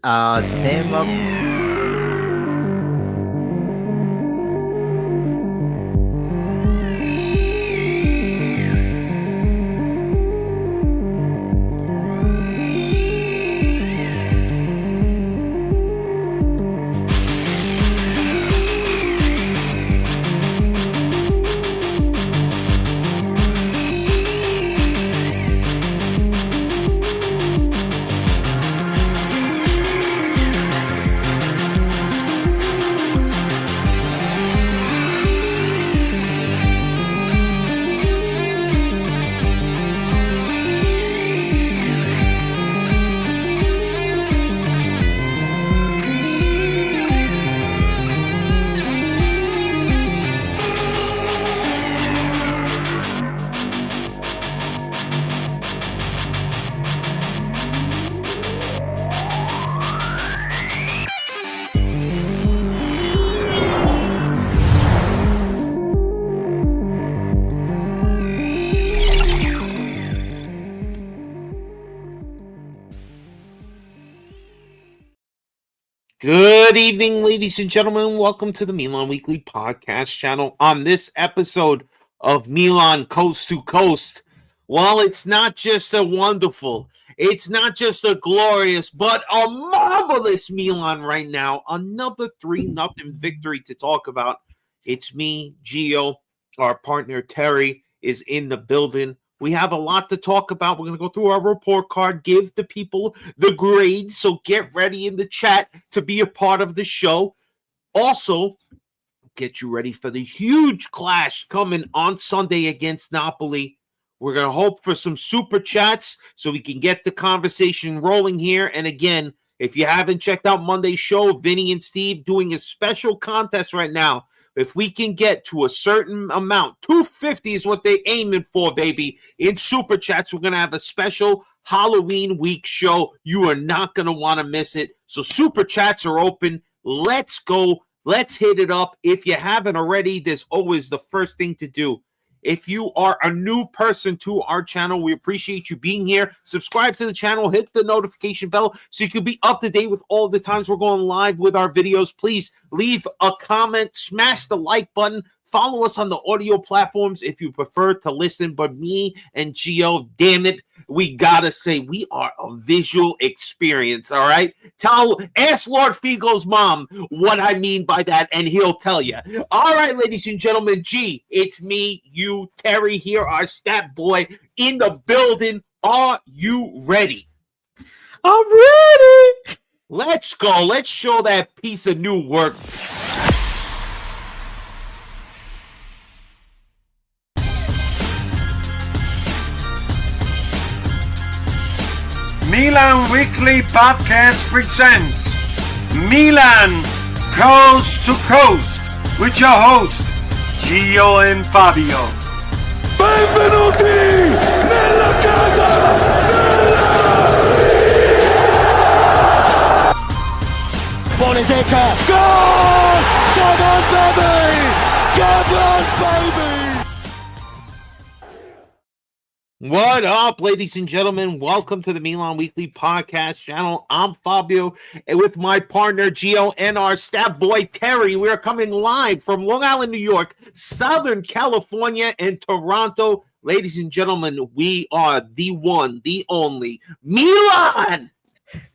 Team up. Good evening, ladies and gentlemen. Welcome to the Milan Weekly Podcast channel. On this episode of Milan Coast to Coast, well, it's not just a wonderful, it's not just a glorious, but a marvelous Milan right now. Another 3-0 victory to talk about. It's me, Gio. Our partner, Terry, is in the building. We have a lot to talk about. We're going to go through our report card, give the people the grades. So get ready in the chat to be a part of the show. Also, get you ready for the huge clash coming on Sunday against Napoli. We're going to hope for some super chats so we can get the conversation rolling here. And again, if you haven't checked out Monday's show, Vinny and Steve doing a special contest right now. If we can get to a certain amount, 250 is what they're aiming for, baby. In Super Chats, we're going to have a special Halloween week show. You are not going to want to miss it. So Super Chats are open. Let's go. Let's hit it up. If you haven't already, there's always the first thing to do. If you are a new person to our channel, we appreciate you being here. Subscribe to the channel, hit the notification bell so you can be up to date with all the times we're going live with our videos. Please leave a comment, smash the like button, follow us on the audio platforms if you prefer to listen. But me and Gio, damn it, we gotta say we are a visual experience, all right? Ask Lord Figo's mom what I mean by that, and he'll tell you. All right, ladies and gentlemen, G, it's me, you, Terry here, our stat boy in the building. Are you ready? I'm ready. Let's go. Let's show that piece of new work. Milan Weekly Podcast presents Milan Coast to Coast with your host Gio and Fabio. Benvenuti nella casa della Bonesecca. Goal! Come on, baby! Come on, baby! What up, ladies and gentlemen? Welcome to the Milan Weekly Podcast channel. I'm Fabio, and with my partner Gio and our staff boy Terry, we are coming live from Long Island, New York, Southern California, and Toronto. Ladies and gentlemen, we are the one, the only Milan!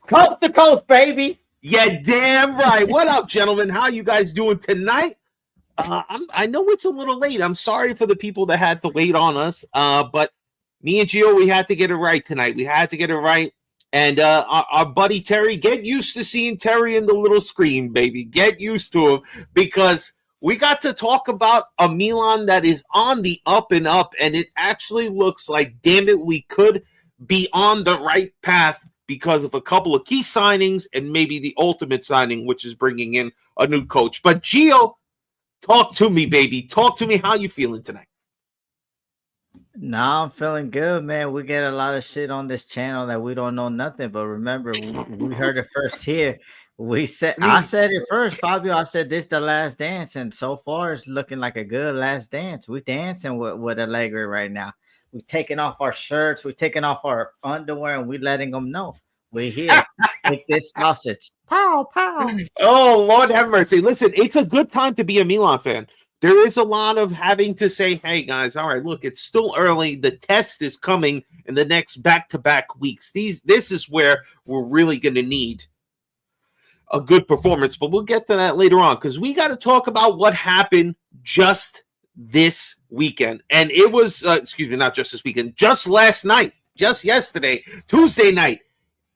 Coast to coast, baby. Yeah, damn right. What up, gentlemen? How you guys doing tonight? I know it's a little late. I'm sorry for the people that had to wait on us, but me and Gio, we had to get it right tonight. We had to get it right. And our buddy Terry, get used to seeing Terry in the little screen, baby. Get used to him because we got to talk about a Milan that is on the up and up. And it actually looks like, damn it, we could be on the right path because of a couple of key signings and maybe the ultimate signing, which is bringing in a new coach. But Gio, talk to me, baby. Talk to me. How you feeling tonight? Nah, I'm feeling good, man. We get a lot of shit on this channel that we don't know nothing. But remember, we heard it first here. I said it first, Fabio. I said this the last dance, and so far it's looking like a good last dance. We dancing with Allegri right now. We taking off our shirts, we taking off our underwear, and we letting them know We here. Take this sausage. Pow, pow. Oh, Lord have mercy. Listen, it's a good time to be a Milan fan. There is a lot of having to say, hey, guys, all right, look, it's still early. The test is coming in the next back-to-back weeks. This is where we're really going to need a good performance, but we'll get to that later on because we got to talk about what happened just this weekend. And it was, not just this weekend, just last night, just yesterday, Tuesday night.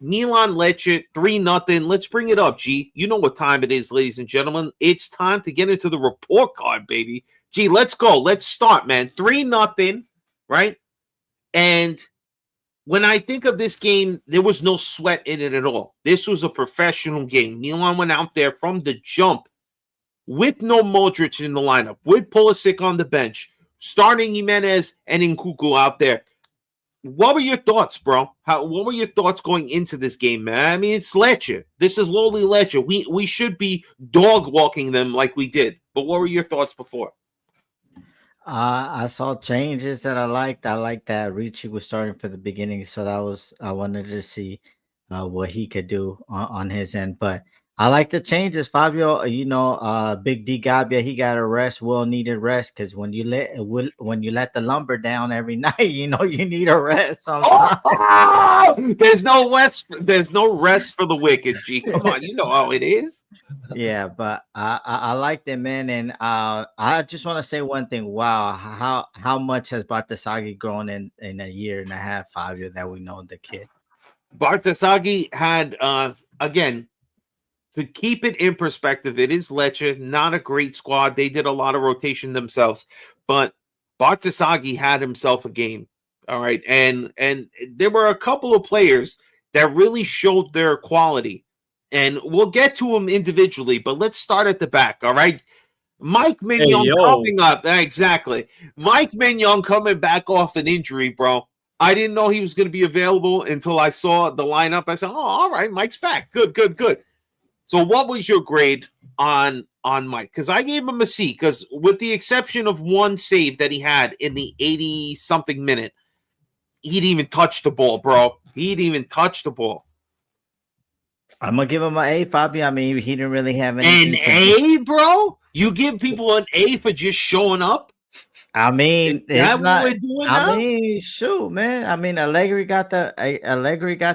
Milan Lecce 3-0. Let's bring it up, G. You know what time it is, ladies and gentlemen. It's time to get into the report card, baby. G, let's go. Let's start, man. 3-0, right? And when I think of this game, there was no sweat in it at all. This was a professional game. Milan went out there from the jump with no Modric in the lineup, with Pulisic on the bench, starting Jimenez and Nkunku out there. What were your thoughts, bro? What were your thoughts going into this game, man? I mean, it's Lecce. This is lowly Lecce. We should be dog walking them like we did. But what were your thoughts before? I saw changes that I liked. I liked that Ricci was starting for the beginning, so I wanted to see what he could do on his end. But I like the changes, Fabio. Big D Gabbia, he got a rest, well needed rest, because when you let the lumber down every night, you need a rest sometimes. Oh, there's no rest. There's no rest for the wicked. G, come on, you know how it is. Yeah, but I liked it, man, and I just want to say one thing. Wow, how much has Bartasagi grown in a year and a half, Fabio, that we know the kid. Bartasagi had again. To keep it in perspective, it is Lecce, not a great squad. They did a lot of rotation themselves, but Bartasagi had himself a game. All right. And there were a couple of players that really showed their quality. And we'll get to them individually, but let's start at the back. All right. Mike Mignon coming up. Exactly. Mike Mignon coming back off an injury, bro. I didn't know he was going to be available until I saw the lineup. I said, oh, all right, Mike's back. Good. So what was your grade on Mike? Because I gave him a C, because with the exception of one save that he had in the 80-something minute, he didn't even touch the ball, bro. He didn't even touch the ball. I'm going to give him an A, Fabio. I mean, he didn't really have anything. An A, bro? You give people an A for just showing up? I mean, it's not. What we're doing now? I mean, shoot, man. I mean, Allegri got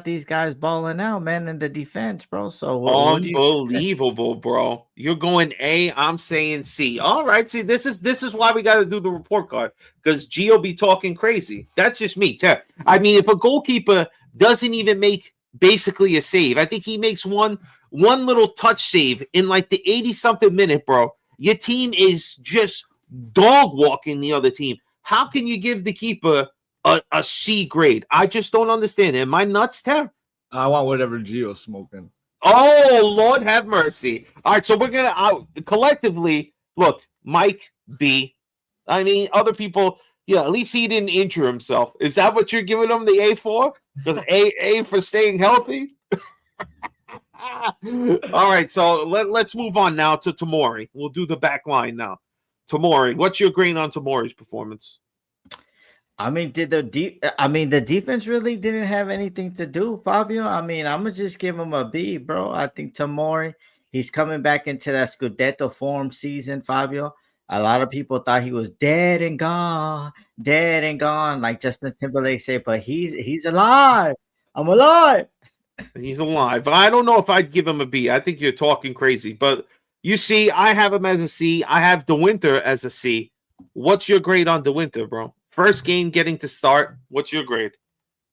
these guys balling out, man, in the defense, bro. So unbelievable, bro. You're going A. I'm saying C. All right. See, this is why we got to do the report card, because Gio be talking crazy. That's just me, Tep. I mean, if a goalkeeper doesn't even make basically a save, I think he makes one little touch save in like the 80-something minute, bro. Your team is just dog walking the other team. How can you give the keeper a C grade? I just don't understand. Am I nuts, Ter? I want whatever Gio's smoking. Oh, Lord have mercy. All right, so we're going to collectively, look, Mike B. I mean, other people, yeah, at least he didn't injure himself. Is that what you're giving him the A for? Because A for staying healthy? All right, so let's move on now to Tomori. We'll do the back line now. Tomori, what's your grade on Tomori's performance? I mean, the defense really didn't have anything to do, Fabio. I mean, I'm gonna just give him a B, bro. I think Tomori, he's coming back into that scudetto form season, Fabio. A lot of people thought he was dead and gone, like Justin Timberlake said, but he's alive. I'm alive. He's alive. I don't know if I'd give him a B. I think you're talking crazy, but you see, I have him as a C. I have De Winter as a C. What's your grade on De Winter, bro? First game getting to start. What's your grade?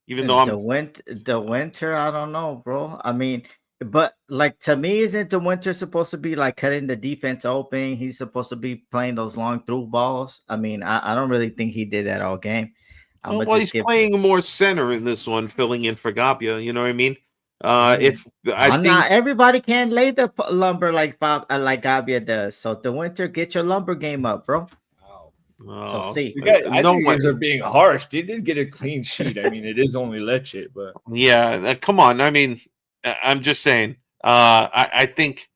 Even though De Winter, I don't know, bro. I mean, but like to me, isn't De Winter supposed to be like cutting the defense open? He's supposed to be playing those long through balls. I mean, I don't really think he did that all game. Well, he's playing more center in this one, filling in for Gabbia. You know what I mean? Not everybody can lay the lumber like Gabbia does. So De Winter, get your lumber game up, bro. So see, I think you guys are being harsh. They did get a clean sheet. I mean, it is only Lecce, but yeah, come on. I mean, I'm just saying. I think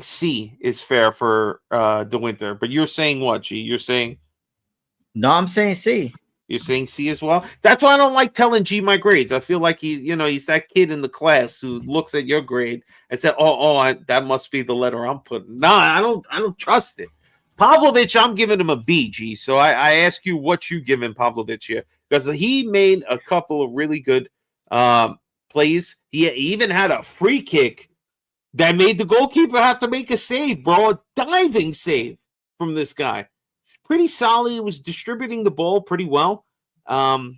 C is fair for De Winter, but you're saying what? G? You're saying? No, I'm saying C. You're saying C as well? That's why I don't like telling G my grades. I feel like he's that kid in the class who looks at your grade and said, that must be the letter I'm putting. No, I don't trust it. Pavlovic, I'm giving him a B, G. So I ask you what you giving Pavlovic here, because he made a couple of really good plays. He even had a free kick that made the goalkeeper have to make a save, bro. A diving save from this guy. It's pretty solid. He was distributing the ball pretty well. And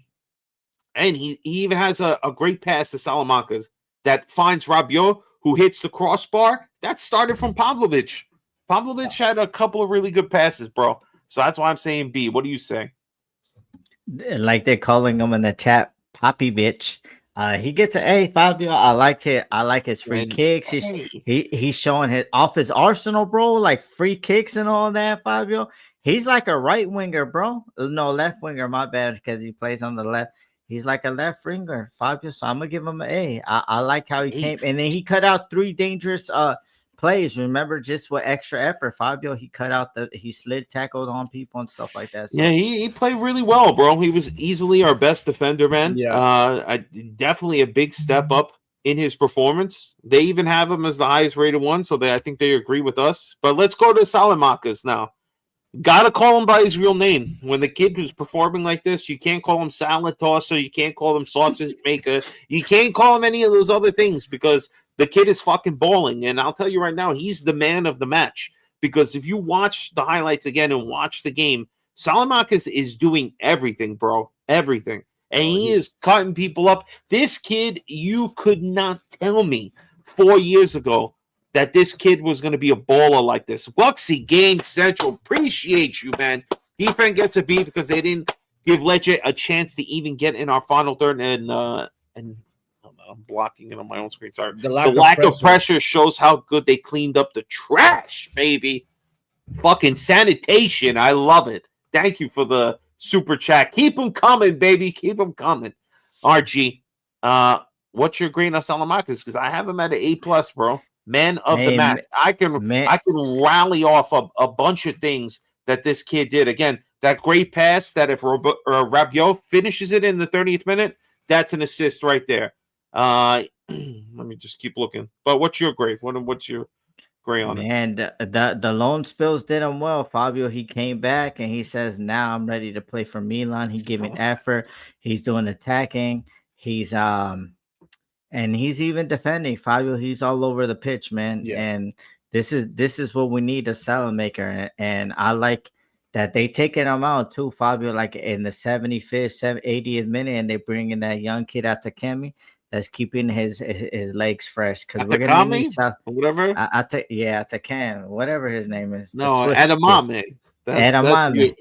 he even has a great pass to Salamanca's that finds Rabiot, who hits the crossbar. That started from Pavlovic. Pavlovic had a couple of really good passes, bro. So that's why I'm saying B. What do you say? Like they're calling him in the chat, Poppy bitch. He gets an A, Fabio. I like it. I like his free kicks. He's showing off his arsenal, bro. Like free kicks and all that, Fabio. He's like a right winger, bro. No, left winger. My bad, because he plays on the left. He's like a left winger, Fabio. So I'm gonna give him an A. I like how he came, and then he cut out 3 dangerous plays. Remember, just with extra effort, Fabio. He cut out he slid tackled on people and stuff like that. So. Yeah, he played really well, bro. He was easily our best defender, man. Yeah, definitely a big step up in his performance. They even have him as the highest rated one, so I think they agree with us. But let's go to Salamanca's now. Gotta call him by his real name. When the kid who's performing like this, you can't call him salad tosser, you can't call him sausage maker, you can't call him any of those other things, because the kid is fucking balling. And I'll tell you right now, he's the man of the match. Because if you watch the highlights again and watch the game, Salamanca's is doing everything, bro. Everything. And he is cutting people up. This kid, you could not tell me 4 years ago that this kid was going to be a baller like this. Buxy Gang Central, appreciate you, man. Defense gets a B because they didn't give Lecce a chance to even get in our final third. And I'm blocking it on my own screen. Sorry. The lack of pressure shows how good they cleaned up the trash, baby. Fucking sanitation. I love it. Thank you for the super chat. Keep them coming, baby. Keep them coming. RG, what's your grade on Salamanca's? Because I have him at an A+, bro. Man of the match. I can rally off a bunch of things that this kid did. Again, that great pass that if Rabiot finishes it in the 30th minute, that's an assist right there. Let me just keep looking. But what's your grade? What's your grade on it? Man, the loan spills did him well. Fabio, he came back and he says, now I'm ready to play for Milan. He's giving effort. He's doing attacking. He's and he's even defending. Fabio, he's all over the pitch, man. Yeah. And this is what we need, a salad maker. And I like that they taking him out too, Fabio, like in the 75th, 80th minute, and they bring in that young kid out to Kemi that's keeping his legs fresh. Because we're gonna need whatever. Atakan, whatever his name is. No, Edamame. Edamame.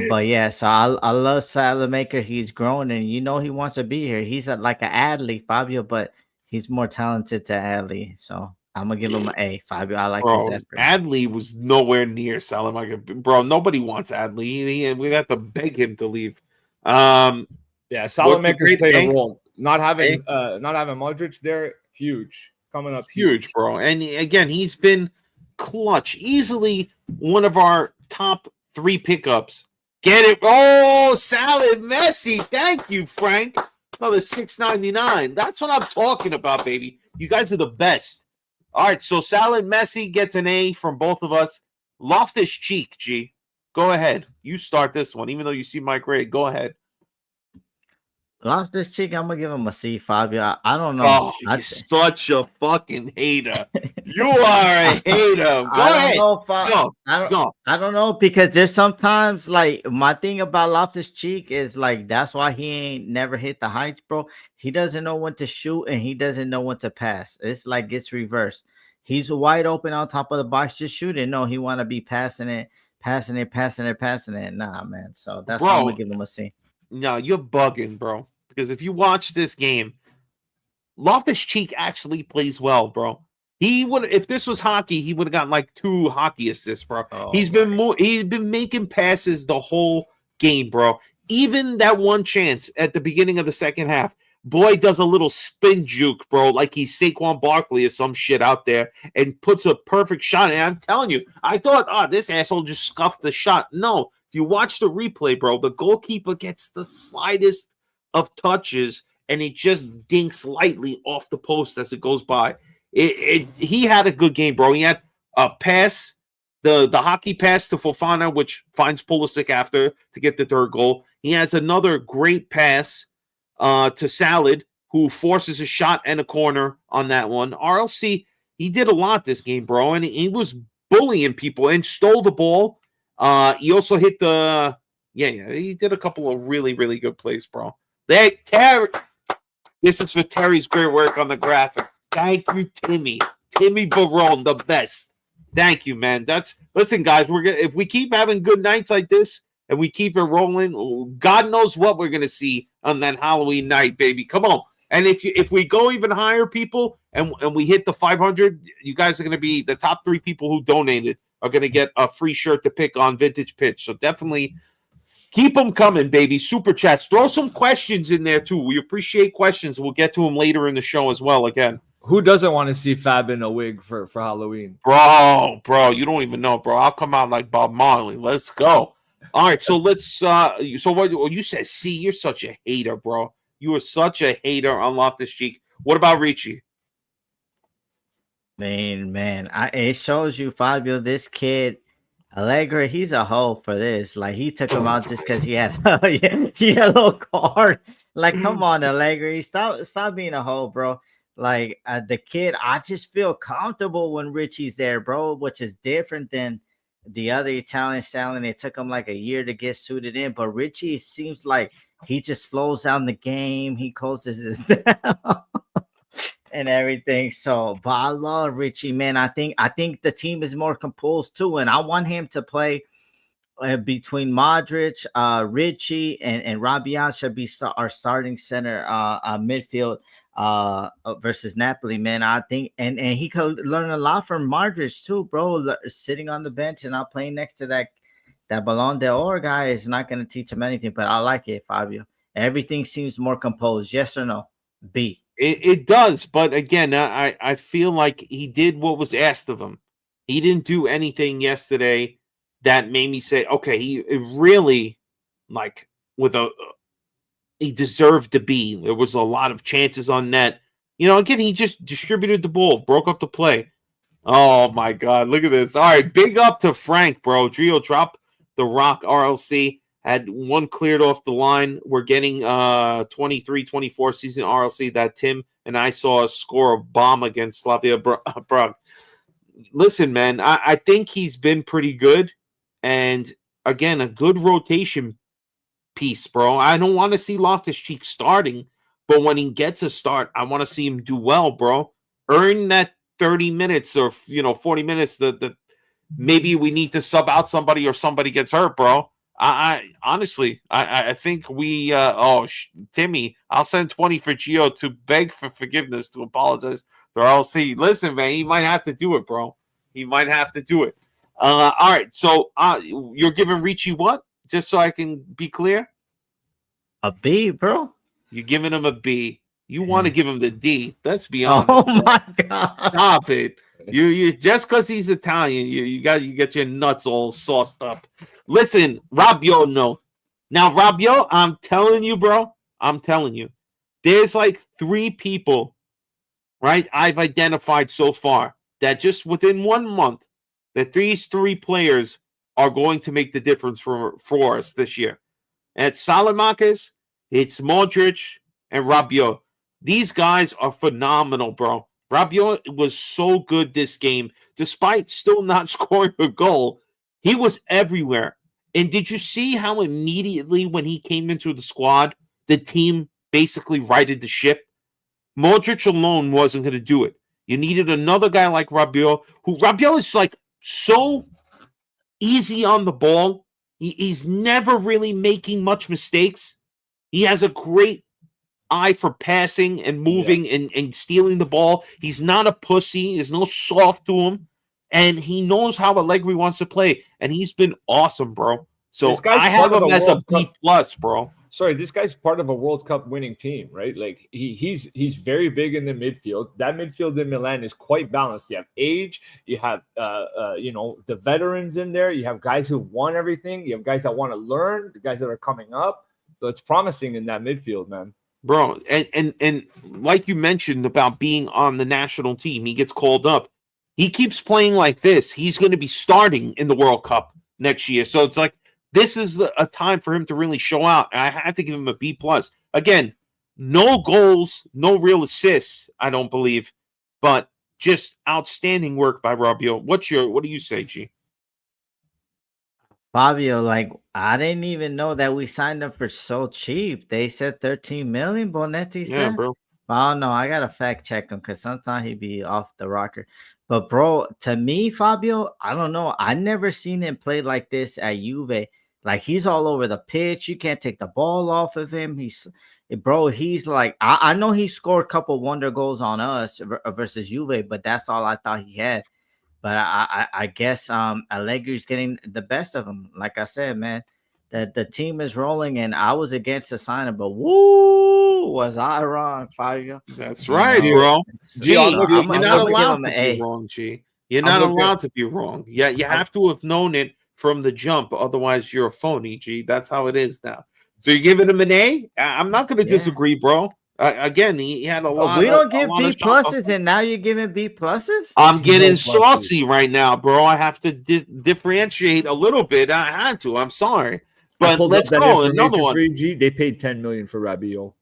But yeah, so I love Salamaker. He's grown, and he wants to be here. He's like an Adley, Fabio, but he's more talented to Adley. So I'm gonna give him an A, Fabio. I like his effort. Adley was nowhere near Salamaker, bro. Nobody wants Adley. We have to beg him to leave. Yeah, Salamaker's played a role. Not having Modric there, huge. Coming up huge, bro. And again, he's been clutch, easily one of our top 3 pickups. Get it? Oh, Salad Messi. Thank you, Frank. Another $6.99. That's what I'm talking about, baby. You guys are the best. All right, so Salad Messi gets an A from both of us. Loftus Cheek, G. Go ahead. You start this one, even though you see my grade. Go ahead. Loftus Cheek, I'm gonna give him a C, Fabio. I don't know. Oh, you're such a fucking hater. You are a hater. Go ahead. I don't know, because there's sometimes, like, my thing about Loftus Cheek is like that's why he ain't never hit the heights, bro. He doesn't know when to shoot and he doesn't know when to pass. It's like it's reversed. He's wide open on top of the box, just shooting. No, he want to be passing it. Nah, man. So that's why I'm gonna give him a C. No, you're bugging, bro. Because if you watch this game, Loftus Cheek actually plays well, bro. He would, if this was hockey, he would have gotten like 2 hockey assists, bro. He's been making passes the whole game, bro. Even that one chance at the beginning of the second half, boy does a little spin juke, bro, like he's Saquon Barkley or some shit out there, and puts a perfect shot. And I'm telling you, I thought, this asshole just scuffed the shot. No, you watch the replay, bro, the goalkeeper gets the slightest of touches, and it just dinks lightly off the post as it goes by. He had a good game, bro. He had a pass, the hockey pass to Fofana, which finds Pulisic after to get the third goal. He has another great pass to Salad, who forces a shot and a corner on that one. RLC, he did a lot this game, bro, and he was bullying people and stole the ball. He also hit he did a couple of really, really good plays, bro. Terry, this is for Terry's great work on the graphic. Thank you, Timmy. Timmy Barone, the best. Thank you, man. Listen, guys, if we keep having good nights like this and we keep it rolling, God knows what we're gonna see on that Halloween night, baby. Come on. And if we go even higher, people, and we hit the 500, you guys are gonna be the top 3 people who donated are gonna get a free shirt to pick on Vintage Pitch. So definitely keep them coming, baby. Super chats. Throw some questions in there too. We appreciate questions. We'll get to them later in the show as well. Again, who doesn't want to see Fab in a wig for Halloween? Bro, you don't even know, bro. I'll come out like Bob Marley. Let's go. All right, so let's. So what you said? See, you're such a hater, bro. You are such a hater on Loftus-Cheek. What about Ricci? Man, it shows you, Fabio. This kid, Allegri, he's a hoe for this. Like, he took him out just because he had a yellow card. Like, come on, Allegri, stop being a hoe, bro. Like, the kid, I just feel comfortable when Richie's there, bro, which is different than the other Italian stallion. It took him like a year to get suited in, but Richie seems like he just slows down the game. He closes his down and everything. So, but I love Richie, man. I think the team is more composed too, and I want him to play between Modric, Richie, and Rabiot should be our starting center midfield versus Napoli, man. I think and he could learn a lot from Modric too, bro. Sitting on the bench and not playing next to that Ballon d'Or guy is not going to teach him anything. But I like it, Fabio. Everything seems more composed. Yes or no? B. It does, but again, I feel like he did what was asked of him. He didn't do anything yesterday that made me say, okay, he really, like, he deserved to be. There was a lot of chances on net. You know, again, he just distributed the ball, broke up the play. Oh, my God. Look at this. All right, big up to Frank, bro. Drio, drop the rock. RLC had one cleared off the line. We're getting 23-24 season RLC that Tim and I saw score a bomb against Slavia Prague. Listen, man, I think he's been pretty good. And, again, a good rotation piece, bro. I don't want to see Loftus-Cheek starting, but when he gets a start, I want to see him do well, bro. Earn that 30 minutes or 40 minutes that maybe we need to sub out somebody or somebody gets hurt, bro. I honestly think we Timmy, I'll send 20 for Gio to beg for forgiveness, to apologize to RLC. Listen, man, he might have to do it, bro. He might have to do it. All right, so you're giving Ricci what? Just so I can be clear? A B, bro. You're giving him a B. You want to give him the D. Let's be honest. Oh my God. Stop it. You just because he's Italian, you get your nuts all sauced up. Listen, Rabiot, no. Now, Rabiot, I'm telling you, bro. I'm telling you. There's like 3 people, right, I've identified so far that just within 1 month, that these 3 players are going to make the difference for us this year. And it's Salamakis, it's Modric, and Rabiot. These guys are phenomenal, bro. Rabiot was so good this game, despite still not scoring a goal. He was everywhere. And did you see how immediately when he came into the squad, the team basically righted the ship? Modric alone wasn't going to do it. You needed another guy like Rabiot, Rabiot is like so easy on the ball. He's never really making much mistakes. He has a great eye for passing and moving and stealing the ball. He's not a pussy. There's no soft to him. And he knows how Allegri wants to play. And he's been awesome, bro. So I have him as a B+, bro. sorry, this guy's part of a World Cup winning team, right? Like he's very big in the midfield. That midfield in Milan is quite balanced. You have age, you have the veterans in there. You have guys who won everything. You have guys that want to learn, the guys that are coming up. So it's promising in that midfield, man. Bro, and like you mentioned about being on the national team, he gets called up. He keeps playing like this. He's going to be starting in the World Cup next year. So it's like, this is a time for him to really show out. I have to give him a B+. Again, no goals, no real assists, I don't believe, but just outstanding work by Fabio. What do you say, G? Fabio, like, I didn't even know that we signed him for so cheap. They said 13 million, Bonetti said. Yeah, bro. I don't know. I gotta fact check him because sometimes he'd be off the rocker. But bro, to me, Fabio, I don't know. I never seen him play like this at Juve. Like, he's all over the pitch. You can't take the ball off of him. He's like, I know he scored a couple wonder goals on us versus Juve, but that's all I thought he had. But I guess Allegri's getting the best of him. Like I said, man, the team is rolling, and I was against the signing, but woo, was I wrong, Fabio? That's right, bro. G, you're not allowed to be wrong, G. You're not allowed to be wrong. Yeah, you have to have known it from the jump. Otherwise, you're a phony, G. That's how it is now. So you're giving him an A? I'm not going to disagree, bro. Again, he had a lot. We don't give B pluses, and now you're giving B pluses. I'm getting saucy right now, bro. I have to differentiate a little bit. I had to. I'm sorry, but let's go. Another one. They paid 10 million for Rabiot.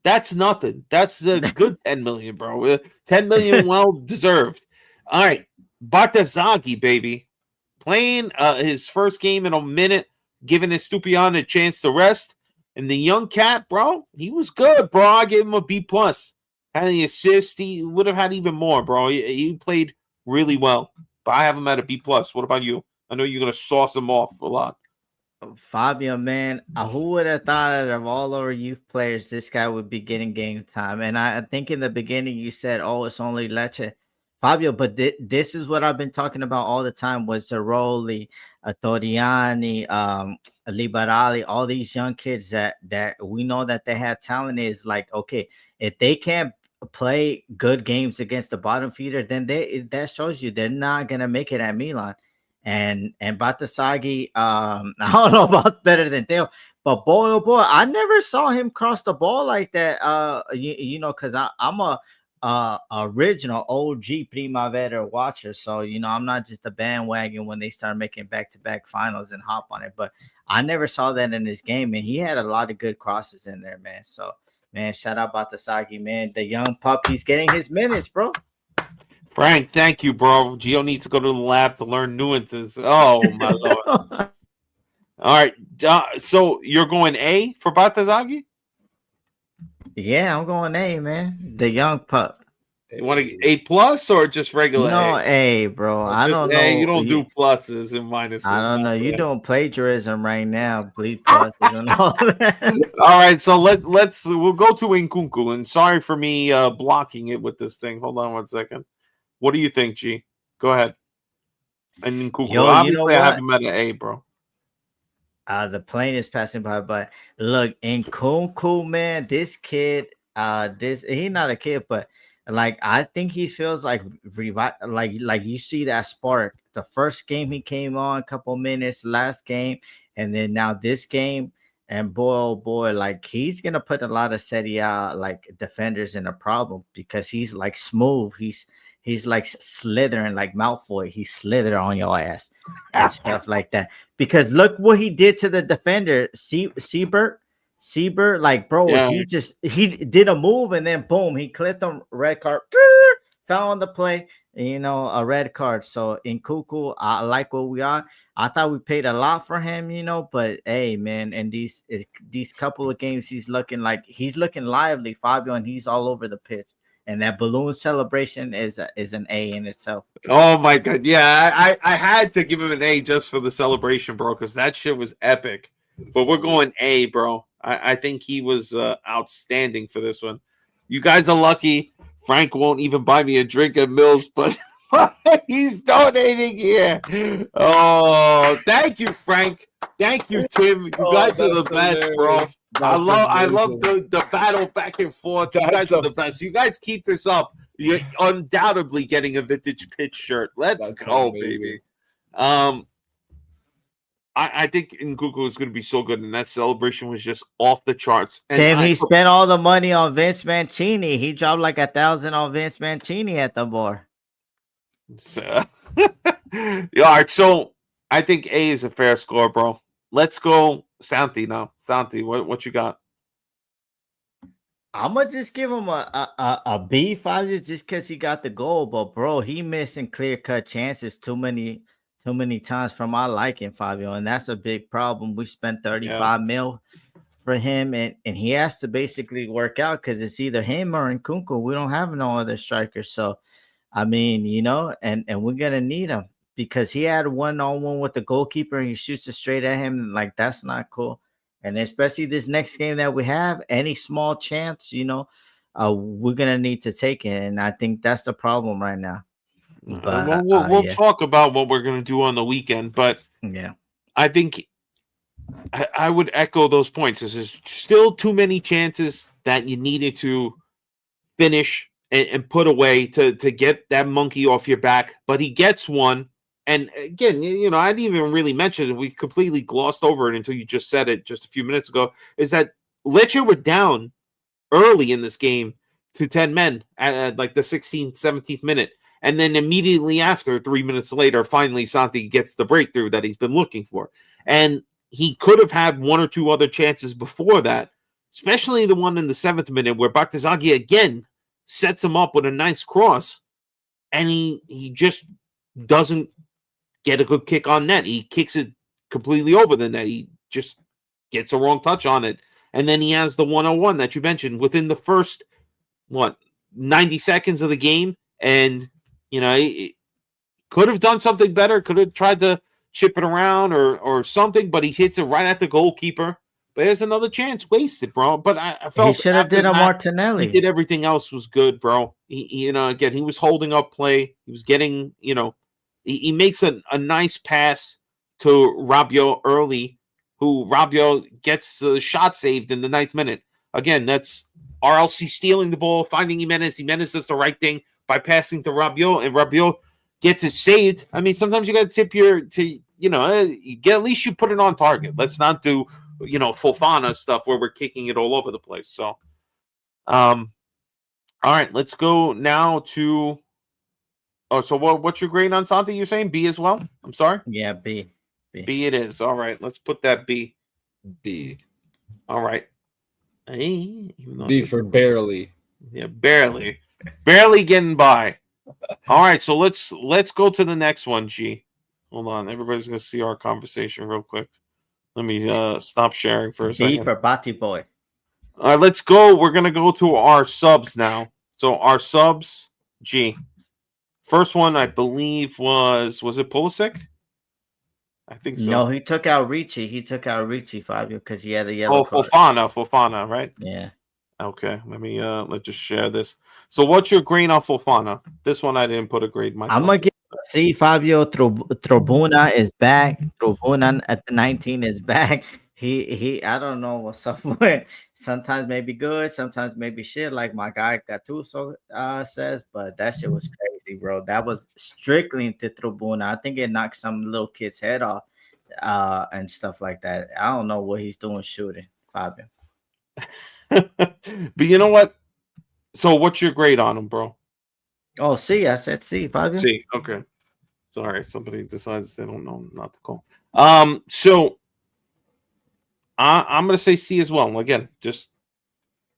That's nothing. That's a good 10 million, bro. 10 million, well deserved. All right, Bartazagi, baby, playing his first game in a minute, giving Estupiñán a chance to rest. And the young cat, bro, he was good, bro. I gave him a B+. Had the assist. He would have had even more, bro. He played really well. But I have him at a B+. What about you? I know you're going to sauce him off a lot. Fabio, man, who would have thought that of all our youth players, this guy would be getting game time? And I think in the beginning you said, oh, it's only Lecce. Fabio, but this is what I've been talking about all the time was Zeroli, Toriani, Liberali, all these young kids that we know that they have talent. Is like, okay, if they can't play good games against the bottom feeder, then that shows you they're not gonna make it at Milan. And Batasagi, I don't know about better than Theo, but boy, oh boy, I never saw him cross the ball like that. Because I'm a original OG Primavera watcher, so I'm not just a bandwagon when they start making back-to-back finals and hop on it. But I never saw that in his game, and he had a lot of good crosses in there, man. So, man, shout out Batasagi, man. The young pup, he's getting his minutes, bro. Frank, thank you, bro. Gio needs to go to the lab to learn nuances. Oh my lord! All right, so you're going A for Batasagi? Yeah, I'm going A, man. The young pup. You want to A+ or just regular? No, A, bro. I don't know. You don't do pluses and minuses. I don't know. You're doing plagiarism right now. Bleep pluses and all that. All right, so we'll go to Nkunku. And sorry for me blocking it with this thing. Hold on one second. What do you think, G? Go ahead. And Nkunku. Obviously, I have him at an A, bro. The plane is passing by, but look, Nkunku, man, this kid, he's not a kid, but like I think he feels like like you see that spark. The first game he came on a couple minutes, last game, and then now this game, and boy, oh boy, like he's gonna put a lot of Serie A like defenders in a problem because he's like smooth. He's like slithering like Malfoy. He slithered on your ass and stuff like that. Because look what he did to the defender, Siebert, like, bro, yeah. he did a move and then boom, he clipped him, red card, fell on the play, a red card. So in Nkunku, I like what we are. I thought we paid a lot for him, but hey, man, and these couple of games, he's looking lively, Fabio, and he's all over the pitch. And that balloon celebration is an A in itself. Oh my god, yeah, I had to give him an A just for the celebration, bro, because that shit was epic. But we're going A, bro. I think he was outstanding for this one. You guys are lucky. Frank won't even buy me a drink at Mills, but he's donating here. Oh, thank you, Frank. Thank you, Tim. You guys are the best, bro. I love the battle back and forth. You guys are the best. You guys keep this up. You're undoubtedly getting a vintage pitch shirt. Let's go, baby. I think Google is going to be so good, and that celebration was just off the charts. And Tim, he spent all the money on Vince Mancini. He dropped like 1,000 on Vince Mancini at the bar. So, all right, so I think A is a fair score, bro. Let's go Santi now. Santi, what you got? I'm gonna just give him a B5 just because he got the goal, but bro, he missing clear cut chances too many times for my liking, Fabio, and that's a big problem. We spent 35 mil for him, and he has to basically work out because it's either him or Nkunku. We don't have no other strikers, so I mean, and we're gonna need him because he had 1-on-1 with the goalkeeper and he shoots it straight at him. Like, that's not cool. And especially this next game that we have, any small chance, we're gonna need to take it. And I think that's the problem right now. But we'll talk about what we're gonna do on the weekend. But I think I would echo those points. There's still too many chances that you needed to finish and put away to get that monkey off your back. But he gets one. And again, I didn't even really mention it. We completely glossed over it until you just said it just a few minutes ago, is that Lecce were down early in this game to 10 men at like the 16th, 17th minute. And then immediately after, 3 minutes later, finally Santi gets the breakthrough that he's been looking for. And he could have had one or two other chances before that, especially the one in the 7th minute where Baktizagi again sets him up with a nice cross. And he just doesn't get a good kick on net. He kicks it completely over the net. He just gets a wrong touch on it. And then he has the 101 that you mentioned within the first, 90 seconds of the game. And, he could have done something better, could have tried to chip it around or something, but he hits it right at the goalkeeper. But there's another chance wasted, bro. But I felt he should have did a Martinelli. He did everything else was good, bro. Again, he was holding up play. He was getting, he makes a nice pass to Rabiot early, who Rabiot gets the shot saved in the 9th minute. Again, that's RLC stealing the ball, finding Jimenez. Jimenez does the right thing by passing to Rabiot, and Rabiot gets it saved. I mean, sometimes you got to tip at least you put it on target. Let's not do, Fofana stuff where we're kicking it all over the place. So, all right, let's go now to. Oh, so what's your grade on Santi? You're saying B as well? I'm sorry? Yeah, B. B it is. All right, let's put that B. B. All right. B for barely. Yeah, barely. Barely getting by. All right, so let's go to the next one, G. Hold on. Everybody's going to see our conversation real quick. Let me stop sharing for a second. B for Bati Boy. All right, let's go. We're going to go to our subs now. So our subs, G. First one, I believe, was it Pulisic? I think so. No, he took out Ricci. Fabio, because he had a yellow card. Fofana, right? Yeah. Okay, let's just share this. So what's your grade on Fofana? This one I didn't put a grade myself. I'm going to see Fabio. Tribuna is back. Tribuna at the 19 is back. He I don't know what's up with. Sometimes maybe good, sometimes maybe shit, like my guy Gattuso says, but that shit was crazy, bro. That was strictly into Tribuna. I think it knocked some little kid's head off and stuff like that. I don't know what he's doing shooting, Fabio. But you know what? So what's your grade on him, bro? Oh, C. I said C, Fabio. C. Okay. Sorry, somebody decides they don't know not to call. So I'm going to say C as well. Again, just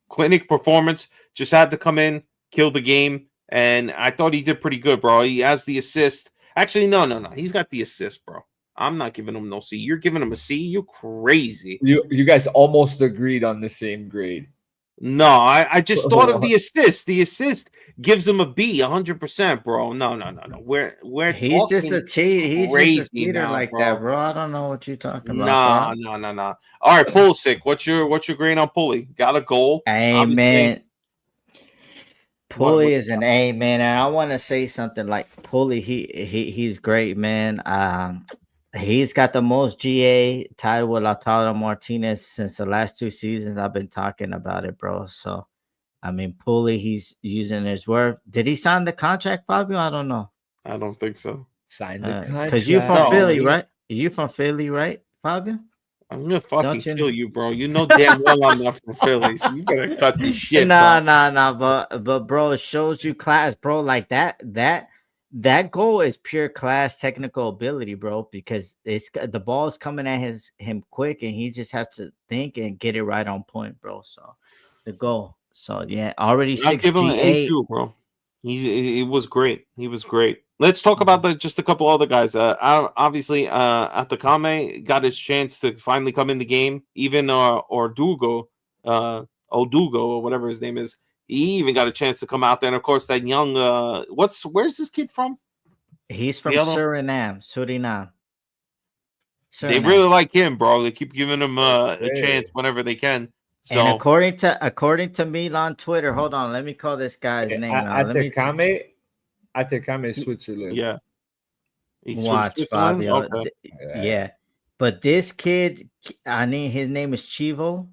clinic performance. Just had to come in, kill the game, and I thought he did pretty good, bro. He has the assist. Actually, no. He's got the assist, bro. I'm not giving him no C. You're giving him a C? You're crazy. You guys almost agreed on the same grade. No, I just thought of the assist. The assist gives him a B, 100%, bro. No. We're he's just a cheat. He's just a cheater now, like bro. that, bro. I don't know what you're talking about. No. All right, Pulisic. What's your grade on Pulley? Got a goal? Amen. Pulley is an A, man, and I want to say something like Pulley. He's great, man. He's got the most GA tied with Lautaro Martinez since the last 2 seasons. I've been talking about it, bro. So, I mean, Pulley, he's using his word. Did he sign the contract, Fabio? I don't know. I don't think so. Sign the contract. Because you from No, Philly, he- right? You from Philly, right, Fabio? I'm gonna fucking Don't you- kill you, bro. You know damn well I'm not from Philly, so you better cut this shit. Nah, bro. but bro, it shows you class, bro. Like that goal is pure class, technical ability, bro. Because the ball's coming at him quick, and he just has to think and get it right on point, bro. So the goal. So yeah, already I'll 6 give him an G8. A2, bro. He was great. He was great. Let's talk about just a couple other guys. Obviously, Atakame got his chance to finally come in the game. Even Odugo, or whatever his name is, he even got a chance to come out there. And of course, that young where's this kid from? He's from The other- Suriname. They really like him, bro. They keep giving him a Okay. chance whenever they can. So And according to Milan Twitter, hold on, let me call this guy's name out. Let me Atakame, Switzerland. yeah, he's from watch Switzerland? Fabio. Okay. Yeah, but this kid, I mean, his name is Chivo.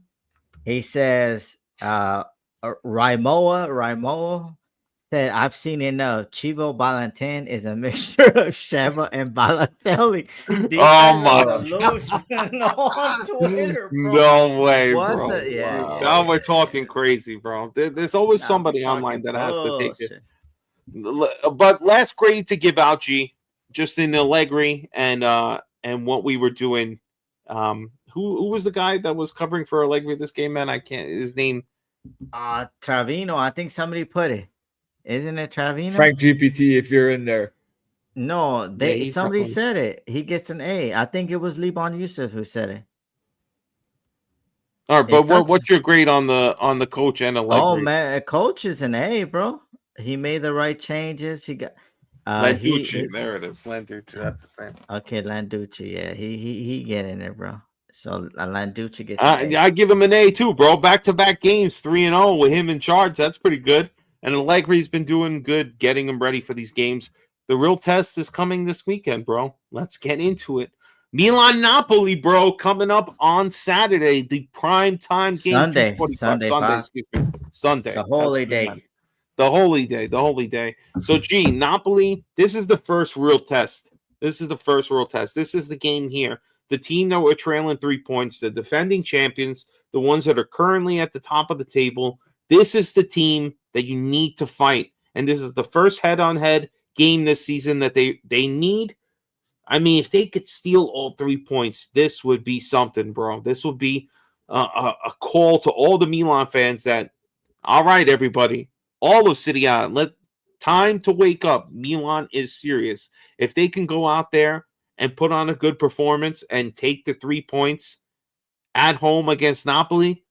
He says, Raimoa said, I've seen enough. Chivo Valentin is a mixture of Sheva and Balotelli. These Oh guys are my delusional on Twitter, bro. No way, What bro. the- yeah, Wow. yeah, Now we're yeah. talking crazy, bro. There's always Nah, somebody we talking online that has to take it. bullshit. But last grade to give out, G, just in Allegri and what we were doing. Who was the guy that was covering for Allegri this game, man? I can't his name. Travino, I think somebody put it. Isn't it Travino? Frank GPT, if you're in there. No, he's somebody probably- said it. He gets an A. I think it was Liban Yusuf who said it. All right, but It's not- what's your grade on the coach and Allegri? Oh man, a coach is an A, bro. He made the right changes. He got Landucci. There it is. Landucci. That's his name. okay, Landucci. Yeah, he getting it, bro. So Landucci gets an A. I give him an A too, bro. Back-to-back games, 3-0 with him in charge. That's pretty good. And Allegri's been doing good, getting him ready for these games. The real test is coming this weekend, bro. Let's get into it. Milan Napoli, bro, coming up on Saturday, the prime time game. Sunday, 2:45. Excuse me. Sunday. The holy That's what I day. meant. The holy day. So, G, Napoli, this is the first real test. This is the game here. The team that were trailing 3 points, the defending champions, the ones that are currently at the top of the table. This is the team that you need to fight. And this is the first head-on-head game this season that they need. I mean, if they could steal all 3 points, this would be something, bro. This would be a call to all the Milan fans that, all right, everybody, all of City Island, time to wake up. Milan is serious. If they can go out there and put on a good performance and take the 3 points at home against Napoli,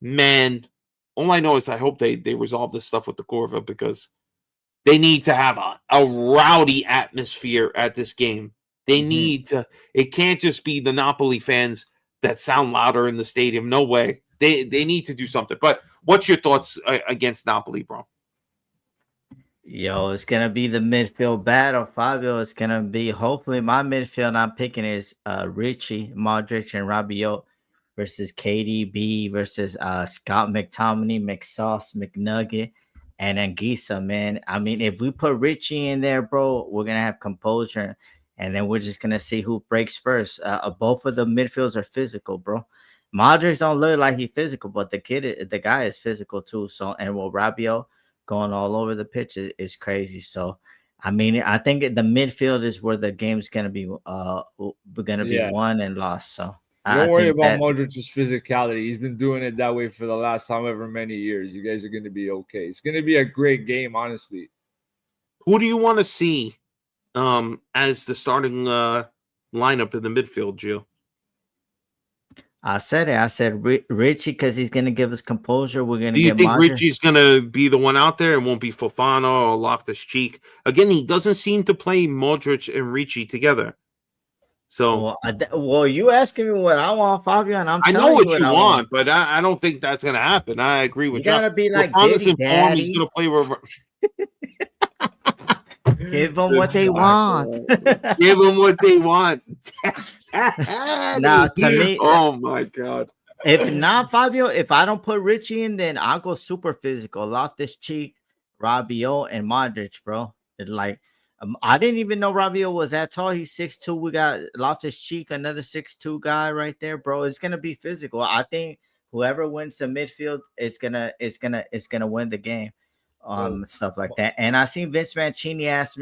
man, all I know is I hope they resolve this stuff with the Corva because they need to have a rowdy atmosphere at this game. They need to. It can't just be the Napoli fans that sound louder in the stadium. No way. They need to do something. But what's your thoughts against Napoli, bro? Yo, it's gonna be the midfield battle, Fabio. It's gonna be hopefully my midfield. I'm picking is Richie, Modric, and Rabiot versus KDB versus Scott McTominay, McSauce, McNugget, and Anguissa. Man, I mean, if we put Richie in there, bro, we're gonna have composure, and then we're just gonna see who breaks first. Both of the midfields are physical, bro. Modric don't look like he's physical, but the guy is physical too. So, and Rabiot going all over the pitch is crazy. So, I mean, I think the midfield is where the game's gonna be won and lost. So, Don't worry about Modric's physicality. He's been doing it that way for the last however many years. You guys are going to be okay. It's going to be a great game, honestly. Who do you want to see as the starting lineup in the midfield, Gio? I said it. I said Richie because he's going to give us composure. We're going to. Do you get think Modric. Richie's going to be the one out there and won't be Fofana or Loftus-Cheek? Again, he doesn't seem to play Modric and Richie together. So, well, you asking me what I want, Fabio, and I know what you want, but I don't think that's going to happen. I agree with you. You gotta be like Fofana's Diddy, in form. Daddy. He's going to play reverse. Give them what they want. Give them what they want. Now, to me, Oh my God. if not Fabio, if I don't put Richie in, then I'll go super physical. Loftus Cheek, Rabiot, and Modric, bro. It's like I didn't even know Rabiot was that tall. He's 6'2". We got Loftus Cheek, another 6'2" guy right there, bro. It's gonna be physical. I think whoever wins the midfield is gonna win the game. Stuff like that. And I seen Vince Mancini ask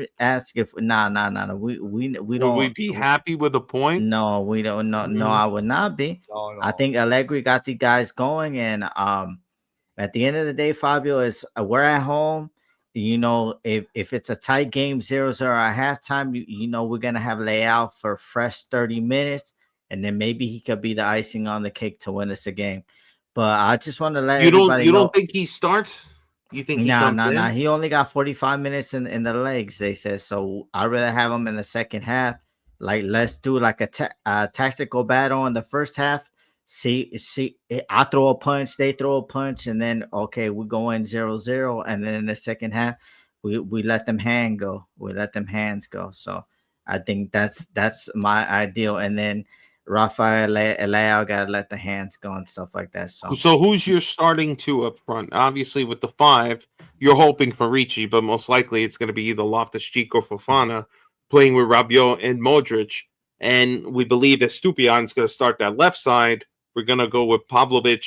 if nah. We Would we don't. be happy with a point? No, we don't. No, Mm. I would not be. No. I think Allegri got the guys going, and at the end of the day, Fabio is we're at home. You know, if it's a tight game, 0-0 at halftime, you know we're gonna have Leao for fresh 30 minutes, and then maybe he could be the icing on the cake to win us a game. But I just want to let You everybody know. don't think he starts? You think he comes in? Nah. He only got 45 minutes in the legs, they said. So I'd rather have him in the second half. Like, let's do like a tactical battle in the first half. See, I throw a punch, they throw a punch, and then okay, we go in 0-0, and then in the second half, we let them hand go. We let them hands go. So I think that's my ideal. And then Rafael Leao gotta let the hands go and stuff like that. So who's your starting two up front? Obviously, with the 5, you're hoping for Ricci, but most likely it's going to be either Loftus-Cheek or Fofana playing with Rabiot and Modric. And we believe that Stupion's going to start that left side. We're going to go with Pavlovic,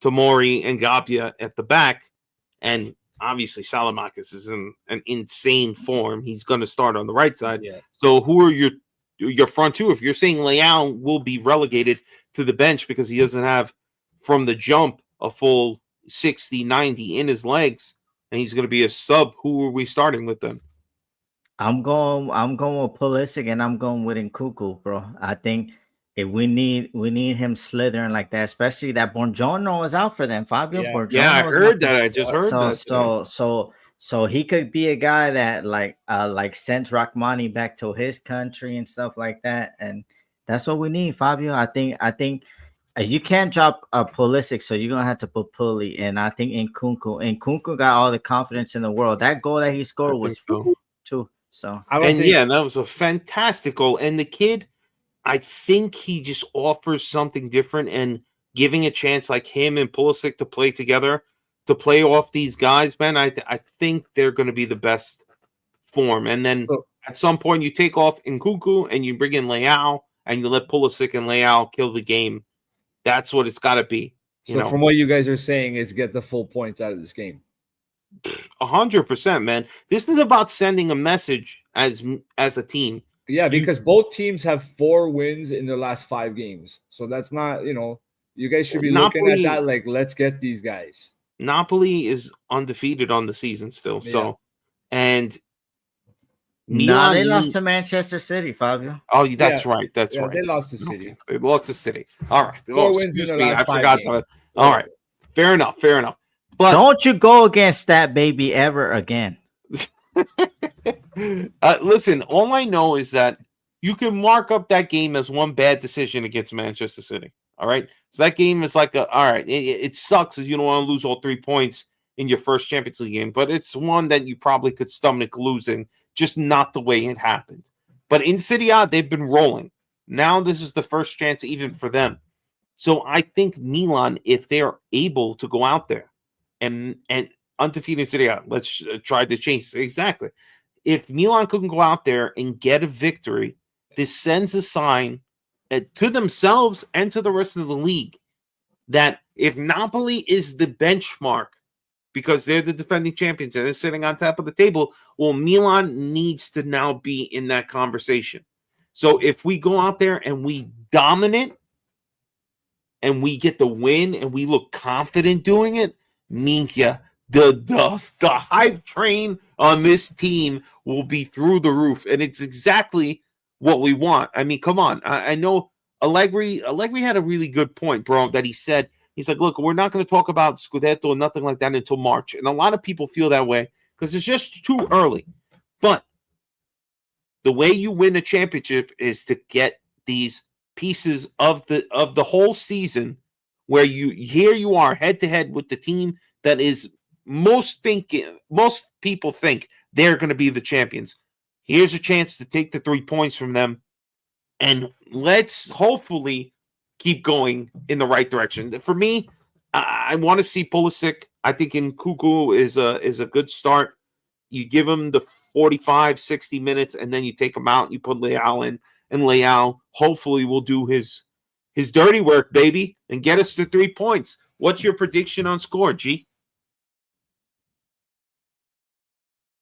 Tomori, and Gabia at the back. And obviously, Salamakis is in an insane form. He's going to start on the right side. Yeah. So who are your front two? If you're saying Leao will be relegated to the bench because he doesn't have from the jump a full 60, 90 in his legs, and he's going to be a sub, who are we starting with then? I'm going with Pulisic, and I'm going with Nkunku, bro. I think if we need him slithering like that, especially that Buongiorno is out for them. Fabio Yeah. Buongiorno Yeah, I is heard out that. I just heard that. so he could be a guy that like sends Rachmani back to his country and stuff like that, and that's what we need, Fabio. I think you can't drop a Pulisic, so you're gonna have to put Pully, and I think Nkunku got all the confidence in the world. That goal that he scored was too. So that was a fantastic goal. And the kid, I think he just offers something different, and giving a chance like him and Pulisic to play together, to play off these guys, man, I think they're going to be the best form. And then at some point you take off Nkunku and you bring in Leao and you let Pulisic and Leao kill the game. That's what it's got to be. So from what you guys are saying is get the full points out of this game. 100%, man. This is about sending a message as a team. Yeah, because both teams have 4 wins in their last 5 games. So that's not, you guys should be looking at that like, let's get these guys. Napoli is undefeated on the season still. Yeah. So, and Milan, they lost to Manchester City, Fabio. Oh, that's right. That's right. They lost to City. Okay. They lost to City. All right. 4 wins in the last 5 forgot games. All right. Fair enough. But don't you go against that baby ever again. Listen, all I know is that you can mark up that game as one bad decision against Manchester City. All right. So that game is like all right. It sucks as you don't want to lose all 3 points in your first Champions League game, but it's one that you probably could stomach losing, just not the way it happened. But in Serie A, they've been rolling. Now this is the first chance even for them. So I think Milan, if they're able to go out there and undefeated Serie A, let's try to change it. Exactly. If Milan couldn't go out there and get a victory, this sends a sign to themselves and to the rest of the league that if Napoli is the benchmark, because they're the defending champions and they're sitting on top of the table, well, Milan needs to now be in that conversation. So if we go out there and we dominate and we get the win and we look confident doing it, Minkia, the hype train on this team will be through the roof. And it's exactly what we want. I mean, come on. I know Allegri had a really good point, bro, that he said, he's like, look, we're not going to talk about scudetto or nothing like that until March. And a lot of people feel that way because it's just too early. But the way you win a championship is to get these pieces of the whole season where you are head to head with the team that is most people think they're going to be the champions. Here's a chance to take the 3 points from them and let's hopefully keep going in the right direction. For me, I want to see Pulisic. I think in Kuku is a good start. You give him the 45, 60 minutes, and then you take him out. You put Leao in, and Leao hopefully will do his dirty work, baby, and get us to 3 points. What's your prediction on score, G?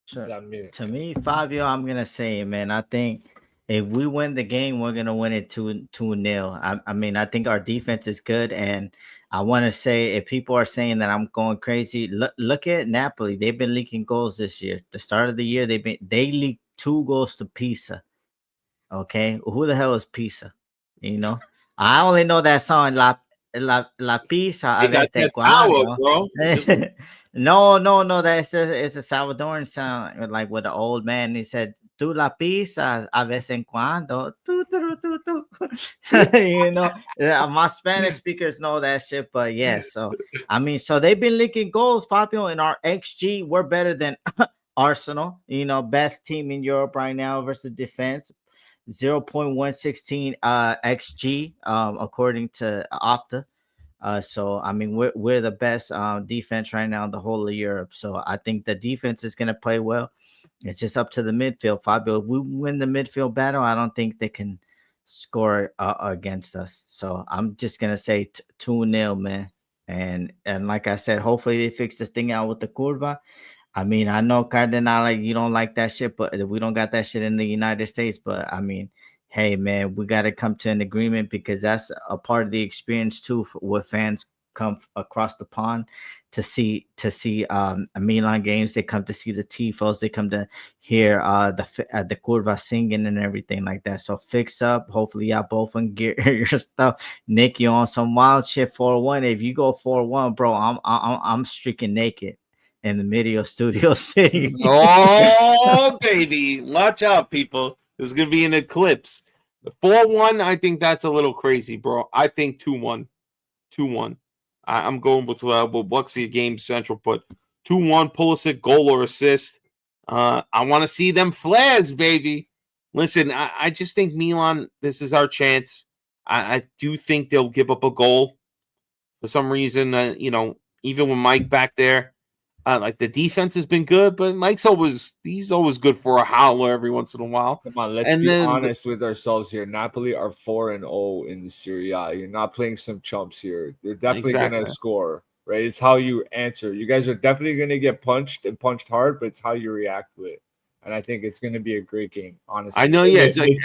Sure. To me, Fabio, I'm gonna say, man, I think if we win the game, we're gonna win it 2-0. I mean, I think our defense is good, and I want to say, if people are saying that I'm going crazy, look at Napoli. They've been leaking goals this year. The start of the year, they leaked 2 goals to Pisa. Okay, who the hell is Pisa? You know, I only know that song La Pisa They a got veces that power, cuando. bro. No, that's it's a Salvadoran song, like with the old man. He said, "Tu la pisa a vez en cuando." You know, my Spanish speakers know that shit, but yeah. So I mean, so they've been leaking goals, Fabio, in our XG. We're better than Arsenal. You know, best team in Europe right now versus defense. 0.116 xg according to Opta. So I mean, we're the best defense right now in the whole of Europe. So I think the defense is going to play well. It's just up to the midfield, Fabio. If we win the midfield battle, I don't think they can score against us. So I'm just gonna say 2-0, man. And like I said, hopefully they fix this thing out with the curva. I mean, I know Cardinal, you don't like that shit, but we don't got that shit in the United States. But I mean, hey, man, we got to come to an agreement, because that's a part of the experience too, with fans come across the pond to see Milan games. They come to see the tifos. They come to hear the curva singing and everything like that. So fix up. Hopefully, y'all both can get your stuff. Nick, you on some wild shit 4-1. If you go 4-1, bro, I'm streaking naked in the Medio Studio City. Oh, baby. Watch out, people. There's going to be an eclipse. 4-1, I think that's a little crazy, bro. I think 2-1. 2-1. I'm going with Buxy Game Central put 2-1, Pulisic, goal or assist. I want to see them flares, baby. Listen, I just think Milan, this is our chance. I do think they'll give up a goal. For some reason, even with Mike back there, like the defense has been good, but he's always good for a howler every once in a while. Come on, let's be honest with ourselves here. Napoli are 4-0 in the Serie A. You're not playing some chumps here. They're definitely gonna score, right? It's how you answer. You guys are definitely gonna get punched and punched hard, but it's how you react to it. And I think it's gonna be a great game, honestly. I know, yeah. It's like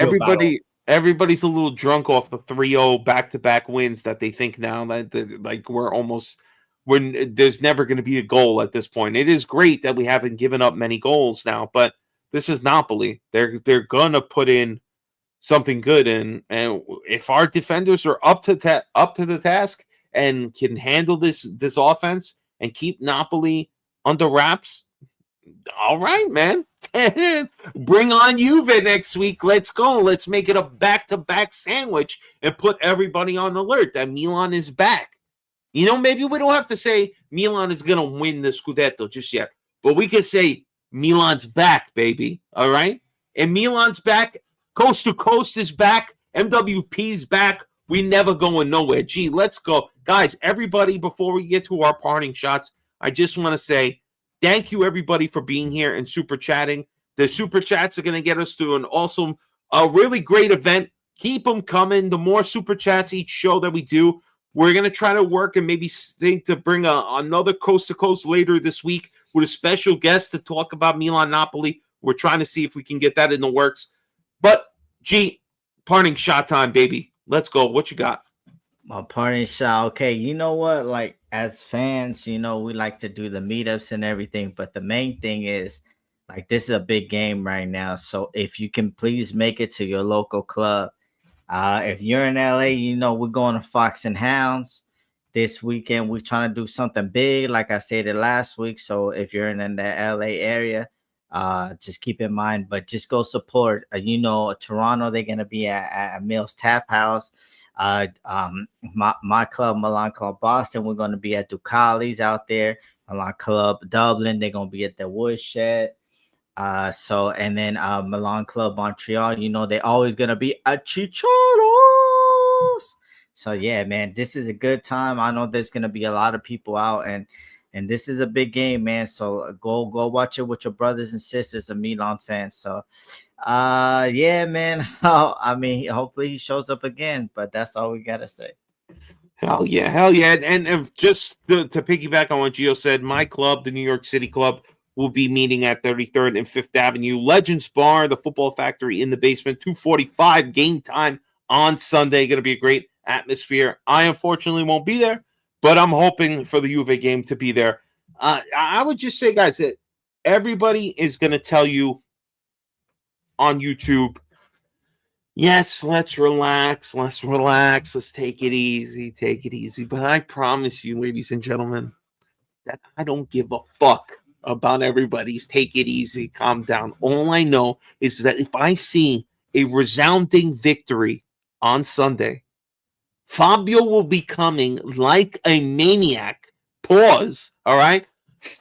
everybody's a little drunk off the 3-0 back-to-back wins that they think now that like we're almost. When there's never going to be a goal at this point. It is great that we haven't given up many goals now, but this is Napoli. They're going to put in something good, and if our defenders are up to the task and can handle this offense and keep Napoli under wraps, all right, man. Bring on Juve next week. Let's go. Let's make it a back-to-back sandwich and put everybody on alert that Milan is back. Maybe we don't have to say Milan is going to win the scudetto just yet, but we can say Milan's back, baby. All right? And Milan's back. Coast to Coast is back. MWP's back. We never going nowhere. Gee, let's go. Guys, everybody, before we get to our parting shots, I just want to say thank you, everybody, for being here and super chatting. The super chats are going to get us to an awesome, really great event. Keep them coming. The more super chats each show that we do, we're going to try to work and maybe think to bring another Coast to Coast later this week with a special guest to talk about Milan Napoli. We're trying to see if we can get that in the works. But, G, parting shot time, baby. Let's go. What you got? My parting shot. Okay, you know what? Like, as fans, we like to do the meetups and everything. But the main thing is, like, this is a big game right now. So if you can please make it to your local club. If you're in LA, we're going to Fox and Hounds this weekend. We're trying to do something big, like I said it last week. So if you're in the LA area, just keep in mind, but just go support. Toronto, they're gonna be at Mills Tap House. My club, Milan Club Boston, we're gonna be at Ducali's out there. Milan Club Dublin, they're gonna be at the Woodshed. So and then Milan Club Montreal, they're always gonna be a Chicharos. So yeah, man, this is a good time. I know there's gonna be a lot of people out, and this is a big game, man. So go watch it with your brothers and sisters of Milan fans. So yeah, man. I mean, hopefully he shows up again, but that's all we gotta say. Hell yeah, hell yeah. And just to piggyback on what Gio said, my club, the New York City Club, will be meeting at 33rd and 5th Avenue. Legends Bar, the Football Factory in the basement, 2:45 game time on Sunday. Going to be a great atmosphere. I unfortunately won't be there, but I'm hoping for the Juve game to be there. I would just say, guys, that everybody is going to tell you on YouTube, yes, let's relax, let's take it easy. But I promise you, ladies and gentlemen, that I don't give a fuck about everybody's take it easy, calm down. All I know is that if I see a resounding victory on Sunday, Fabio will be coming like a maniac. Pause. All right.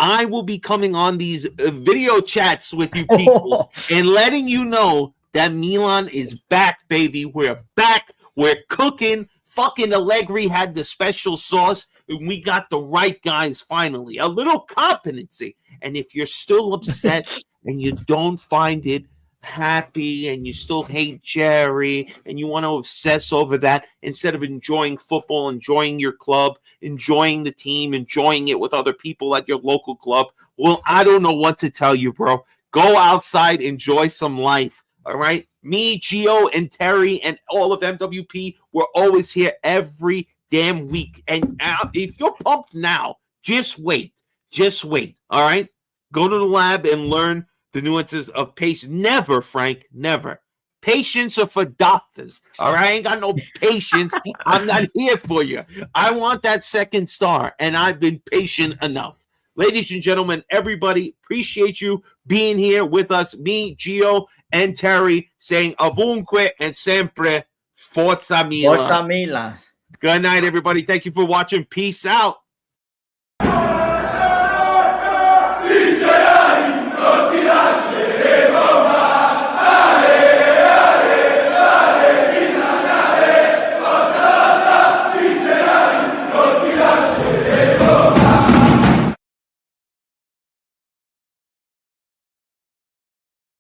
I will be coming on these video chats with you people and letting you know that Milan is back, baby. We're back. We're cooking. Fucking Allegri had the special sauce, and we got the right guys finally. A little competency. And if you're still upset and you don't find it happy and you still hate Jerry and you want to obsess over that instead of enjoying football, enjoying your club, enjoying the team, enjoying it with other people at your local club, well, I don't know what to tell you, bro. Go outside, enjoy some life. All right. Me, Gio, and Terry, and all of MWP, we're always here every damn week. And if you're pumped now, just wait. Just wait. All right. Go to the lab and learn the nuances of patience. Never, Frank, never. Patience are for doctors. All right. I ain't got no patience. I'm not here for you. I want that second star, and I've been patient enough. Ladies and gentlemen, everybody, appreciate you being here with us. Me, Gio, and Terry saying avunque and sempre Forza Milan. Forza Milan. Good night, everybody. Thank you for watching. Peace out.